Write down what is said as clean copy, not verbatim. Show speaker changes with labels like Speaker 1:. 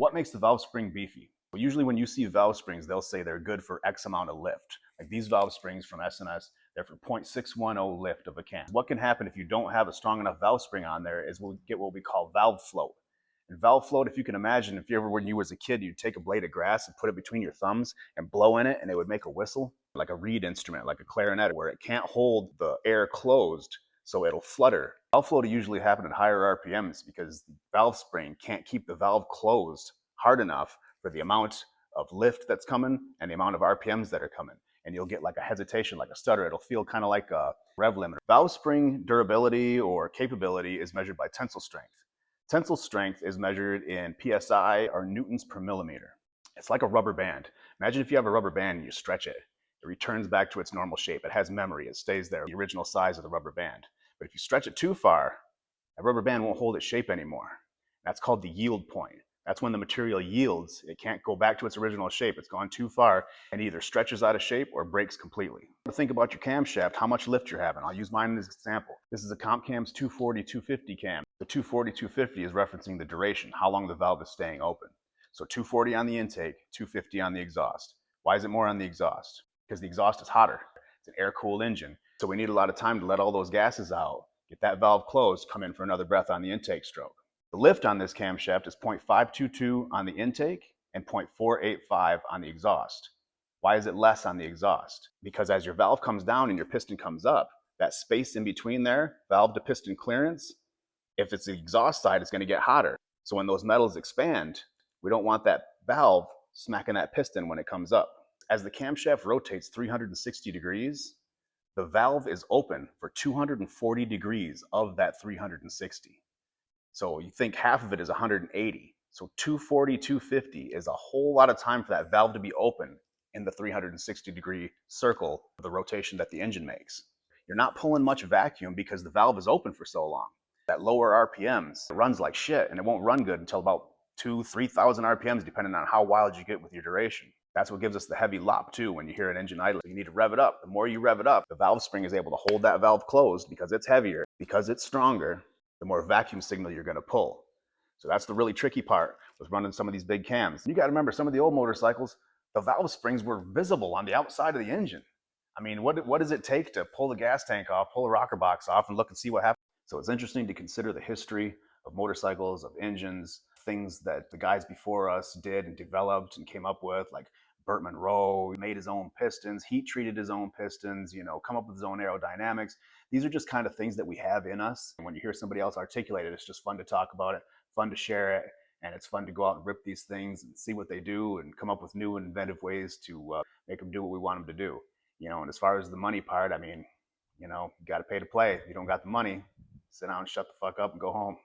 Speaker 1: What makes the valve spring beefy? Well, usually when you see valve springs, they'll say they're good for X amount of lift. Like these valve springs from S&S, they're for 0.610 lift of a cam. What can happen if you don't have a strong enough valve spring on there is we'll get what we call valve float. And valve float, if you can imagine, if you ever, when you was a kid, you'd take a blade of grass and put it between your thumbs and blow in it and it would make a whistle, like a reed instrument, like a clarinet, where it can't hold the air closed, so it'll flutter. Valve float will usually happen at higher RPMs because the valve spring can't keep the valve closed hard enough for the amount of lift that's coming and the amount of RPMs that are coming. And you'll get like a hesitation, like a stutter. It'll feel kind of like a rev limiter. Valve spring durability or capability is measured by tensile strength. Tensile strength is measured in PSI or newtons per millimeter. It's like a rubber band. Imagine if you have a rubber band and you stretch it. It returns back to its normal shape. It has memory. It stays there, the original size of the rubber band. But if you stretch it too far, that rubber band won't hold its shape anymore. That's called the yield point. That's when the material yields. It can't go back to its original shape. It's gone too far and either stretches out of shape or breaks completely. Think about your camshaft, how much lift you're having. I'll use mine as an example. This is a CompCam's 240-250 cam. The 240-250 is referencing the duration, how long the valve is staying open. So 240 on the intake, 250 on the exhaust. Why is it more on the exhaust? Because the exhaust is hotter. It's an air-cooled engine. So we need a lot of time to let all those gases out, get that valve closed, come in for another breath on the intake stroke. The lift on this camshaft is 0.522 on the intake and 0.485 on the exhaust. Why is it less on the exhaust? Because as your valve comes down and your piston comes up, that space in between there, valve to piston clearance, if it's the exhaust side, it's going to get hotter. So when those metals expand, we don't want that valve smacking that piston when it comes up. As the camshaft rotates 360 degrees, the valve is open for 240 degrees of that 360. So you think half of it is 180. So 240, 250 is a whole lot of time for that valve to be open in the 360 degree circle of the rotation that the engine makes. You're not pulling much vacuum because the valve is open for so long. That lower RPMs runs like shit and it won't run good until about 2,000-3,000 RPMs depending on how wild you get with your duration. That's what gives us the heavy lop too when you hear an engine idle. You need to rev it up. The more you rev it up, the valve spring is able to hold that valve closed because it's heavier, because it's stronger, the more vacuum signal you're going to pull. So that's the really tricky part with running some of these big cams. You got to remember, some of the old motorcycles, the valve springs were visible on the outside of the engine. I mean, what does it take to pull the gas tank off, pull the rocker box off, and look and see what happens? So it's interesting to consider the history of motorcycles, of engines, things that the guys before us did and developed and came up with, like Burt Monroe made his own pistons, heat treated his own pistons, come up with his own aerodynamics. These are just kind of things that we have in us. And when you hear somebody else articulate it, it's just fun to talk about it, fun to share it, and it's fun to go out and rip these things and see what they do and come up with new and inventive ways to make them do what we want them to do. And as far as the money part, I mean, you got to pay to play. If you don't got the money, sit down and shut the fuck up and go home.